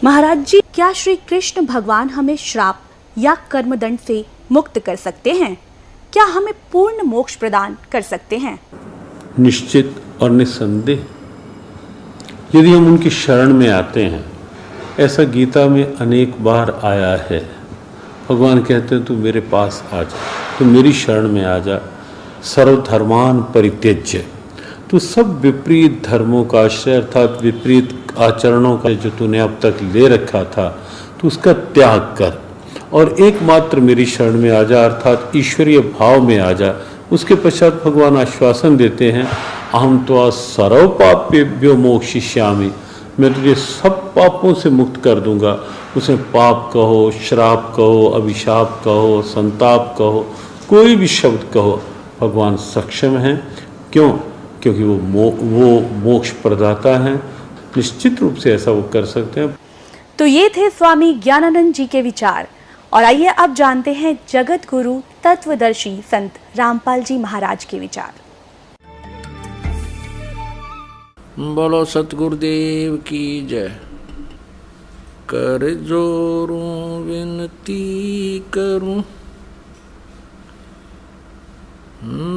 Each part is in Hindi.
महाराज जी, क्या श्री कृष्ण भगवान हमें श्राप या कर्मदंड से मुक्त कर सकते हैं? क्या हमें पूर्ण मोक्ष प्रदान कर सकते हैं? निश्चित और निस्संदेह यदि हम उनकी शरण में आते हैं। ऐसा गीता में अनेक बार आया है। भगवान कहते हैं तू मेरे पास आ जा, तू मेरी शरण में आ जा। सर्वधर्मान परित्यज्य, तू सब विपरीत धर्मों का आश्रय अर्थात विपरीत आचरणों का जो तूने अब तक ले रखा था, तू उसका त्याग कर और एकमात्र मेरी शरण में आ जा अर्थात ईश्वरीय भाव में आ जा। उसके पश्चात भगवान आश्वासन देते हैं, अहम त्वा सर्व पापेभ्यो मोक्षयिष्यामि, मैं तुझे सब पापों से मुक्त कर दूंगा। उसे पाप कहो, श्राप कहो, अभिशाप कहो, संताप कहो, कोई भी शब्द कहो, भगवान सक्षम हैं। क्यों? क्योंकि वो मोक्ष प्रदाता हैं। निश्चित रूप से ऐसा वो कर सकते हैं। तो ये थे स्वामी ज्ञानानंद जी के विचार। और आइए अब जानते हैं जगत गुरु तत्वदर्शी संत रामपाल जी महाराज के विचार। बोलो सतगुरुदेव की जय। कर जोरूं विनती करूं,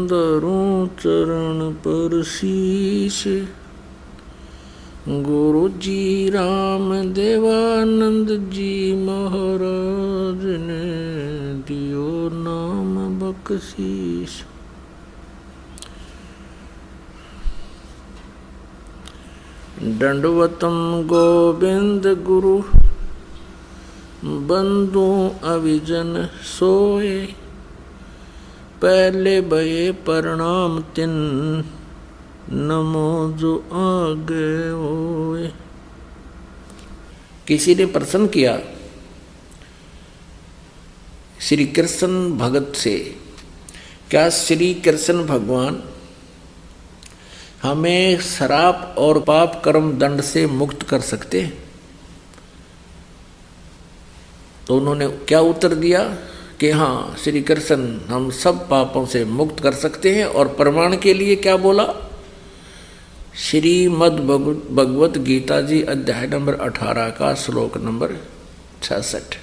धरूं चरण पर शीश, गुरु जी राम देवानंद जी महाराज ने दियो नाम बख्शीश। दंडवतम गोविंद गुरु, बंधु अविजन सोए, पहले भये प्रणाम तिन, नमो जो आगे होए। किसी ने प्रश्न किया श्री कृष्ण भगत से, क्या श्री कृष्ण भगवान हमें श्राप और पाप कर्म दंड से मुक्त कर सकते हैं? तो उन्होंने क्या उत्तर दिया कि हाँ श्री कृष्ण हम सब पापों से मुक्त कर सकते हैं। और प्रमाण के लिए क्या बोला? श्रीमद् भगवत गीता जी अध्याय नंबर 18 का श्लोक नंबर 66,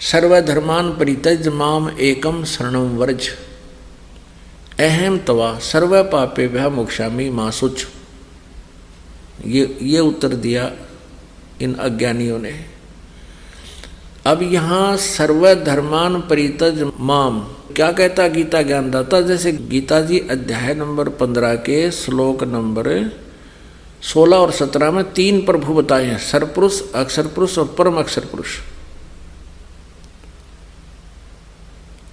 सर्वधर्मान परित्यज्य माम एकम शरणं व्रज, अहम तवा सर्व पापेभ्यः मोक्षामि मा शुच। ये उत्तर दिया इन अज्ञानियों ने। अब यहाँ सर्वधर्मान परित्यज्य माम क्या कहता गीता ज्ञानदाता? जैसे गीता जी अध्याय नंबर 15 के श्लोक नंबर 16 और 17 में 3 प्रभु बताए हैं, सरपुरुष, अक्षर पुरुष और परम अक्षर पुरुष।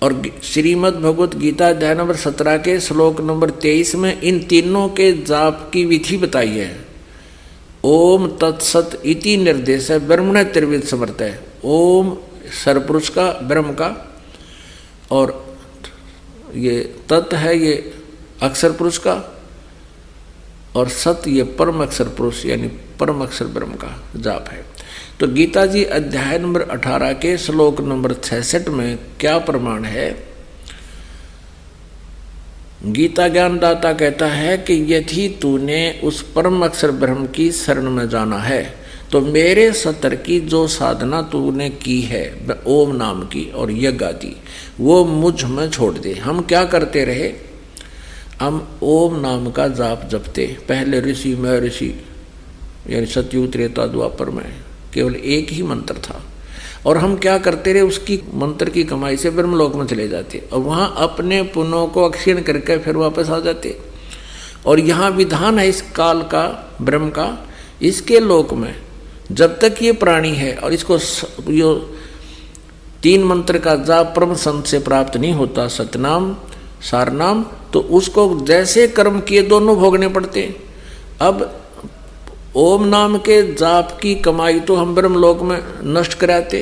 और श्रीमद् भगवत गीता अध्याय नंबर 17 के श्लोक नंबर 23 में इन तीनों के जाप की विधि बताई है। ओम तत्सत इति निर्देश है, ब्रह्मण त्रिविध समर्थ है। ओम सरपुरुष का, ब्रह्म का, और ये तत् है ये अक्षर पुरुष का, और सत ये परम अक्षर पुरुष यानी परम अक्षर ब्रह्म का जाप है। तो गीता जी अध्याय नंबर 18 के श्लोक नंबर 66 में क्या प्रमाण है? गीता ज्ञानदाता कहता है कि यदि तूने उस परम अक्षर ब्रह्म की शरण में जाना है तो मेरे सतर की जो साधना तूने की है ओम नाम की और यज्ञ आदि, वो मुझ में छोड़ दे। हम क्या करते रहे? हम ओम नाम का जाप जपते। पहले ऋषि में ऋषि यानी सतयुग त्रेता द्वापर में केवल एक ही मंत्र था, और हम क्या करते रहे? उसकी मंत्र की कमाई से ब्रह्मलोक में चले जाते और वहाँ अपने पुण्यों को अक्षीण करके फिर वापस आ जाते। और यहाँ विधान है इस काल का, ब्रह्म का, इसके लोक में जब तक ये प्राणी है और इसको यो 3 मंत्र का जाप परम संत से प्राप्त नहीं होता, सतनाम सारनाम, तो उसको जैसे कर्म किए दोनों भोगने पड़ते। अब ओम नाम के जाप की कमाई तो हम ब्रह्मलोक में नष्ट कराते,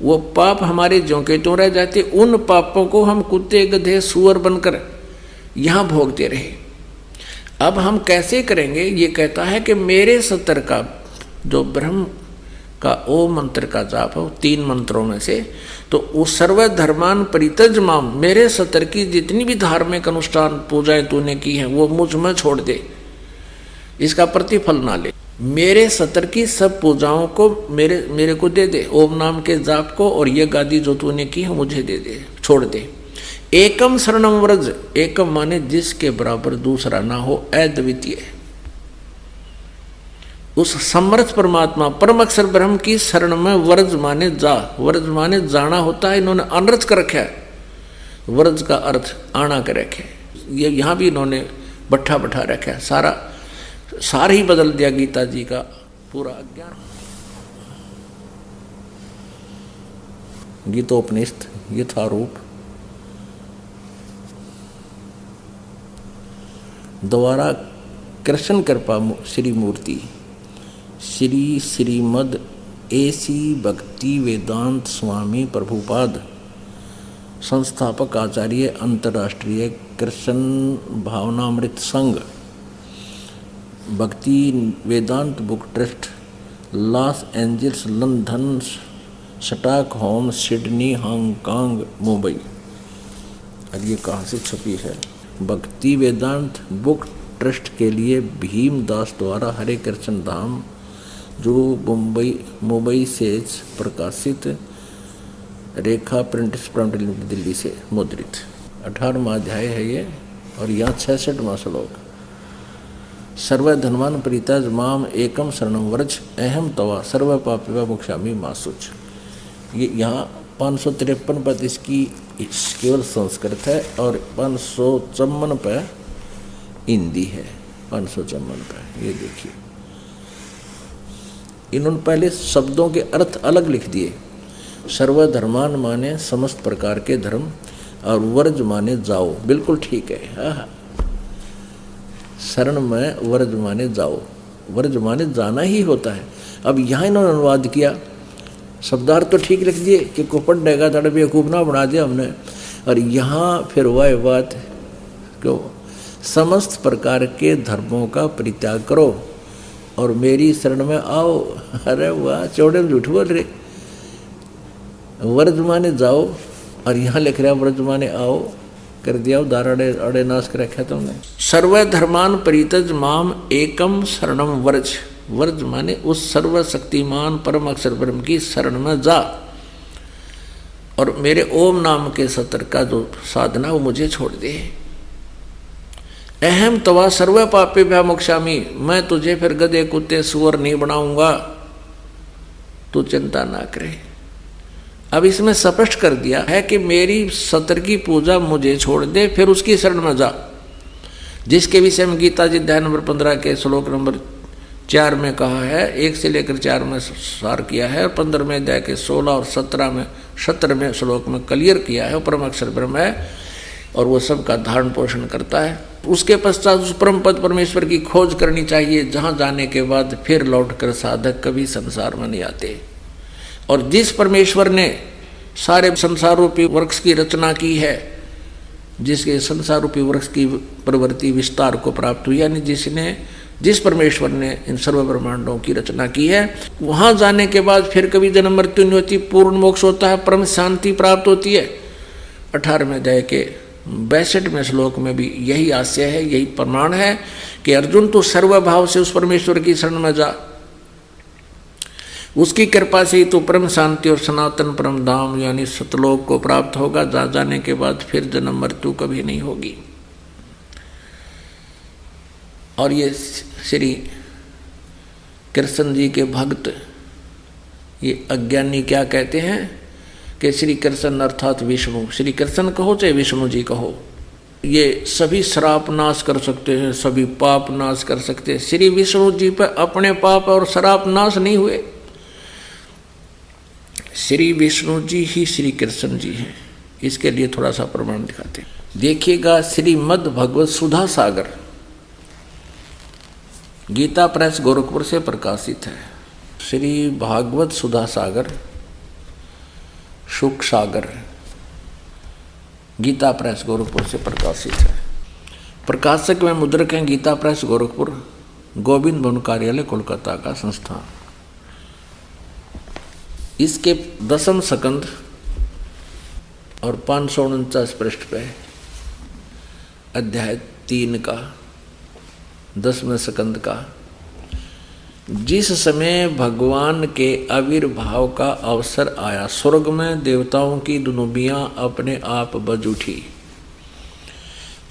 वो पाप हमारे ज्यों के त्यों रह जाते। उन पापों को हम कुत्ते गधे सुअर बनकर यहाँ भोगते रहे। अब हम कैसे करेंगे? ये कहता है कि मेरे सतर का जो ब्रह्म का ओम मंत्र का जाप हो 3 मंत्रों में से, तो उस सर्वधर्मान परित्यज्य माम, मेरे सतर की जितनी भी धार्मिक अनुष्ठान पूजाएं तूने की हैं वो मुझ में छोड़ दे, इसका प्रतिफल ना ले। मेरे सतर की सब पूजाओं को मेरे को दे दे, ओम नाम के जाप को, और ये गादी जो तूने की है मुझे दे दे, छोड़ दे। एकम शरणम व्रज, एकम माने जिसके बराबर दूसरा ना हो, अद्वितीय, उस समर्थ परमात्मा परम अक्षर ब्रह्म की शरण में व्रज माने जा, व्रज माने जाना होता है, इन्होंने अनर्थ कर रखा है, व्रज का अर्थ आना कर रखे, ये यहाँ भी इन्होंने बैठा रखा है, सारा ही बदल दिया गीता जी का पूरा अज्ञान। गीतोपनिषद यथारूप द्वारा कृष्ण कृपा श्री मूर्ति श्री श्रीमद एसी भक्ति वेदांत स्वामी प्रभुपाद संस्थापक आचार्य अंतर्राष्ट्रीय Krishna Bhavanamrita Sangh Bhaktivedanta book trust Los Angeles London Stockholm Sydney Hong Kong Mumbai. और ये कहाँ से छपी है? भक्ति वेदांत बुक ट्रस्ट के लिए भीमदास द्वारा हरे कृष्ण धाम जो मुंबई से प्रकाशित रेखा प्रिंट दिल्ली से मुद्रित 18वां अध्याय है ये। और यहाँ 66वां श्लोक, सर्वधनवान प्रीतज माम एकम शरणम व्रज अहम तवा सर्व पापिवा मोक्षामि मासुच। ये यहाँ 553 पद इसकी केवल संस्कृत है और 554 पे हिंदी है। 554 पे ये देखिए, इन्होंने पहले शब्दों के अर्थ अलग लिख दिए। सर्वधर्मान माने समस्त प्रकार के धर्म, और वर्ज माने जाओ, बिल्कुल ठीक है। शरण में वर्ज माने जाओ, वर्ज माने जाना ही होता है। अब यहाँ इन्होंने अनुवाद किया, शब्दार्थ तो ठीक लिख दिए कि कुपट डेगा तड़ बेवकूफ ना बना दिया हमने। और यहाँ फिर वह बात क्यों, समस्त प्रकार के धर्मों का परित्याग करो और मेरी शरण में आओ। अरे वाह, चौड़े में झूठ बोल रहे। वर्ज माने जाओ और यहाँ लिख रहा व्रज माने आओ, कर दिया उदार अड़े नाश कर रखा तुमने। सर्वधर्मान परितज माम एकम शरणम वर्ज, वर्ज माने उस सर्वशक्तिमान परम अक्षर ब्रह्म की शरण में जा और मेरे ओम नाम के सत्र का जो साधना वो मुझे छोड़ दे। अहम तवा सर्व पापे भ्या मोक्षामि, मैं तुझे फिर गधे कुत्ते सुअर नहीं बनाऊंगा, तू चिंता ना करे। अब इसमें स्पष्ट कर दिया है कि मेरी सत्र की पूजा मुझे छोड़ दे, फिर उसकी शरण में जा, जिसके विषय में गीता जी अध्याय नंबर 15 के श्लोक नंबर 4 में कहा है। 1 से लेकर 4 में सार किया है, और 15वें अध्याय के 16 और 17वें श्लोक में क्लियर किया है। परम अक्षर ब्रह्म है और वो सबका धारण पोषण करता है। उसके पश्चात उस परम पद परमेश्वर की खोज करनी चाहिए, जहाँ जाने के बाद फिर लौटकर साधक कभी संसार में नहीं आते। और जिस परमेश्वर ने सारे संसार रूपी वृक्ष की रचना की है, जिसके संसार रूपी वृक्ष की प्रवृत्ति विस्तार को प्राप्त हुई, यानी जिस परमेश्वर ने इन सर्व ब्रह्मांडों की रचना की है, वहाँ जाने के बाद फिर कभी जन्म मृत्यु नहीं होती, पूर्ण मोक्ष होता है, परम शांति प्राप्त होती है। 18वें अध्याय के 62वें श्लोक में भी यही आशय है, यही प्रमाण है कि अर्जुन तो सर्वभाव से उस परमेश्वर की शरण में जा, उसकी कृपा से ही तो परम शांति और सनातन परम धाम यानी सतलोक को प्राप्त होगा। जा जाने के बाद फिर जन्म मृत्यु कभी नहीं होगी। और ये श्री कृष्ण जी के भक्त, ये अज्ञानी क्या कहते हैं कि श्री कृष्ण अर्थात विष्णु, श्री कृष्ण कहो चाहे विष्णु जी कहो, ये सभी श्राप नाश कर सकते हैं, सभी पाप नाश कर सकते हैं। श्री विष्णु जी पर अपने पाप और श्राप नाश नहीं हुए। श्री विष्णु जी ही श्री कृष्ण जी हैं। इसके लिए थोड़ा सा प्रमाण दिखाते हैं। देखिएगा, श्रीमद् भगवत सुधा सागर गीता प्रेस गोरखपुर से प्रकाशित है। श्री भागवत सुधा सागर सुख सागर गीता प्रेस गोरखपुर से प्रकाशित है। प्रकाशक में मुद्रक हैं गीता प्रेस गोरखपुर, गोविंद भवन कार्यालय कोलकाता का संस्थान। इसके 10वें स्कंद और 549 पृष्ठ पे अध्याय 3 का 10वें स्कंद का जिस समय भगवान के आविर्भाव का अवसर आया, स्वर्ग में देवताओं की दुनुबियां अपने आप बज उठी।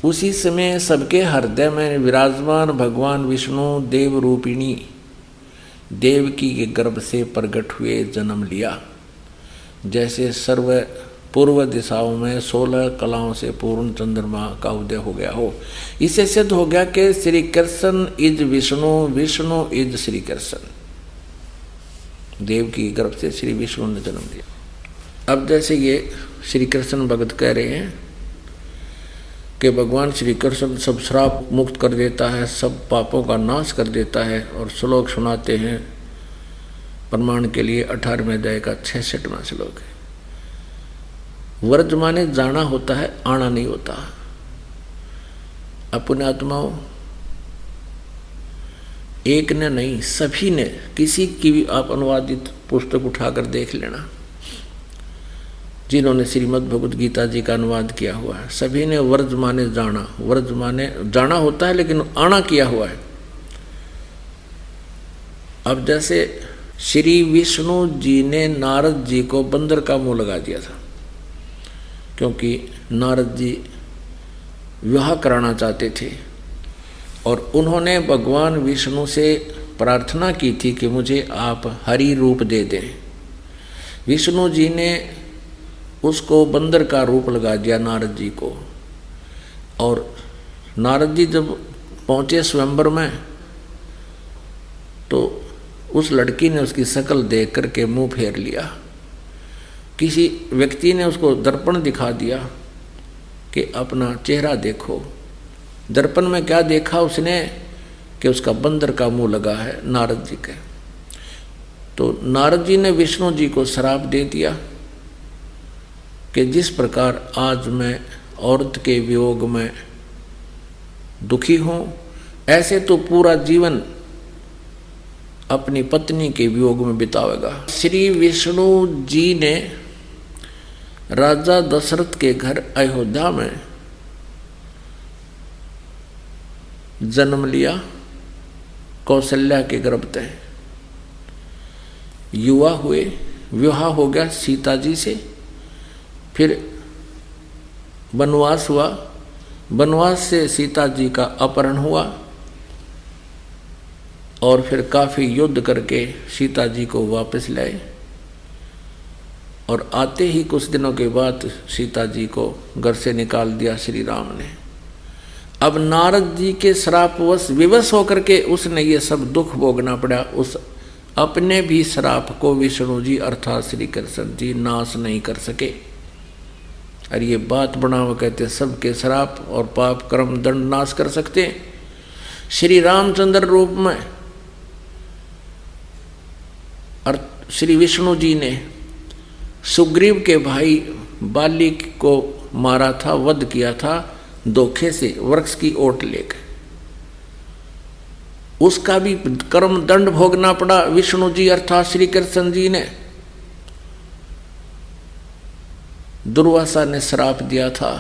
उसी समय सबके हृदय में विराजमान भगवान विष्णु देव रूपिणी देवकी के गर्भ से प्रकट हुए, जन्म लिया। जैसे सर्व पूर्व दिशाओं में 16 कलाओं से पूर्ण चंद्रमा का उदय हो गया हो। इससे सिद्ध हो गया कि श्री कृष्ण इज विष्णु, विष्णु इज श्री कृष्ण। देव की गर्भ से श्री विष्णु ने जन्म लिया। अब जैसे ये श्री कृष्ण भगत कह रहे हैं कि भगवान श्री कृष्ण सब श्राप मुक्त कर देता है, सब पापों का नाश कर देता है, और श्लोक सुनाते हैं प्रमाण के लिए। 18वें अध्याय का 66वां श्लोक है। व्रज माने जाना होता है, आना नहीं होता। अपने आत्माओं, एक ने नहीं सभी ने, किसी की भी आप अनुवादित पुस्तक उठाकर देख लेना जिन्होंने श्रीमद् भगवद गीता जी का अनुवाद किया हुआ है, सभी ने व्रज माने जाना, व्रज माने जाना होता है लेकिन आना किया हुआ है। अब जैसे श्री विष्णु जी ने नारद जी को बंदर का मुंह लगा दिया था, क्योंकि नारद जी विवाह कराना चाहते थे और उन्होंने भगवान विष्णु से प्रार्थना की थी कि मुझे आप हरि रूप दे दें। विष्णु जी ने उसको बंदर का रूप लगा दिया नारद जी को, और नारद जी जब पहुँचे स्वयंवर में तो उस लड़की ने उसकी शक्ल देख करके मुंह फेर लिया। किसी व्यक्ति ने उसको दर्पण दिखा दिया कि अपना चेहरा देखो। दर्पण में क्या देखा उसने कि उसका बंदर का मुंह लगा है नारद जी के। तो नारद जी ने विष्णु जी को श्राप दे दिया कि जिस प्रकार आज मैं औरत के वियोग में दुखी हूँ, ऐसे तो पूरा जीवन अपनी पत्नी के वियोग में बितावेगा। श्री विष्णु जी ने राजा दशरथ के घर अयोध्या में जन्म लिया, कौशल्या के गर्भ से। युवा हुए, विवाह हो गया सीता जी से, फिर वनवास हुआ, वनवास से सीता जी का अपहरण हुआ और फिर काफी युद्ध करके सीता जी को वापस लाए, और आते ही कुछ दिनों के बाद सीता जी को घर से निकाल दिया श्री राम ने। अब नारद जी के श्रापवश विवश होकर के उसने ये सब दुख भोगना पड़ा। उस अपने भी श्राप को विष्णु जी अर्थात श्री कृष्ण जी नाश नहीं कर सके। और ये बात बनाओ कहते सबके श्राप और पाप कर्म दंड नाश कर सकते हैं। श्री रामचंद्र रूप में और श्री विष्णु जी ने सुग्रीव के भाई बाली को मारा था, वध किया था धोखे से वृक्ष की ओट लेकर। उसका भी कर्म दंड भोगना पड़ा विष्णु जी अर्थात श्री कृष्ण जी ने। दुर्वासा ने श्राप दिया था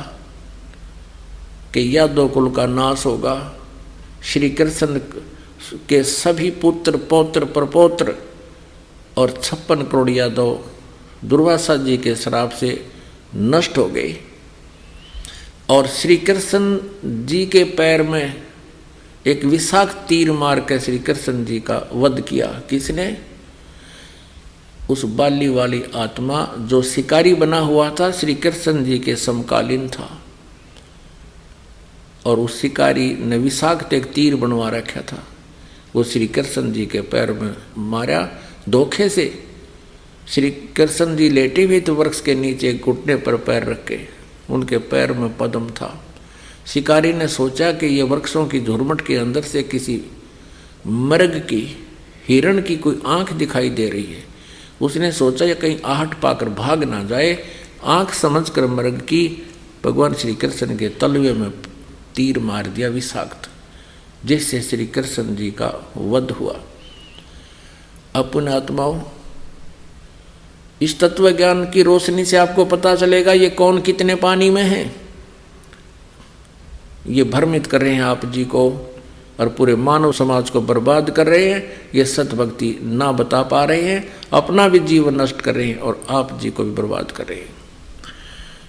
कि यादव कुल का नाश होगा। श्री कृष्ण के सभी पुत्र पौत्र प्रपौत्र और 56 करोड़ यादव दुर्वासा जी के श्राप से नष्ट हो गए। और श्री कृष्ण जी के पैर में एक विषाक्त तीर मार के श्री कृष्ण जी का वध किया। किसने? उस बाली वाली आत्मा जो शिकारी बना हुआ था, श्री कृष्ण जी के समकालीन था, और उस शिकारी ने विषाक्त एक तीर बनवा रखा था, वो श्री कृष्ण जी के पैर में मारा धोखे से। श्री कृष्ण जी लेटे हुए थे वृक्ष के नीचे, घुटने पर पैर रख के, उनके पैर में पद्म था। शिकारी ने सोचा कि ये वृक्षों की झुरमुट के अंदर से किसी मृग की, हिरण की कोई आंख दिखाई दे रही है। उसने सोचा ये कहीं आहट पाकर भाग ना जाए, आंख समझकर मृग की भगवान श्री कृष्ण के तलवे में तीर मार दिया विषाक्त, जिससे श्री कृष्ण जी का वध हुआ। अपने आत्माओं, इस तत्व ज्ञान की रोशनी से आपको पता चलेगा ये कौन कितने पानी में है। ये भ्रमित कर रहे हैं आप जी को और पूरे मानव समाज को बर्बाद कर रहे हैं। ये सत भक्ति ना बता पा रहे हैं, अपना भी जीवन नष्ट कर रहे हैं और आप जी को भी बर्बाद कर रहे हैं।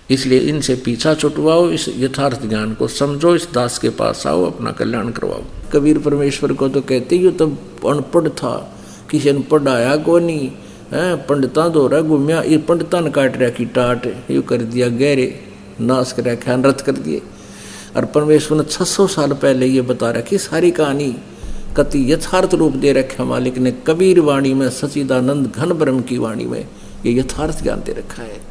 इसलिए इनसे पीछा छुटवाओ, इस यथार्थ ज्ञान को समझो, इस दास के पास आओ, अपना कल्याण करवाओ। कबीर परमेश्वर को तो कहते ही तो अनपढ़ था, किसी ने पढ़ाया को नहीं है, पंडिता दो रहा घूमिया, ये पंडिता ने काट रहा की टाट, यू कर दिया गहरे, नाश कर रखा, नृत कर दिए। और परमेश्वर ने 600 साल पहले ये बता रखी सारी कहानी, कति यथार्थ रूप दे रखा मालिक ने कबीर वाणी में, सच्चिदानंद घन ब्रह्म की वाणी में ये यथार्थ ज्ञान दे रखा है।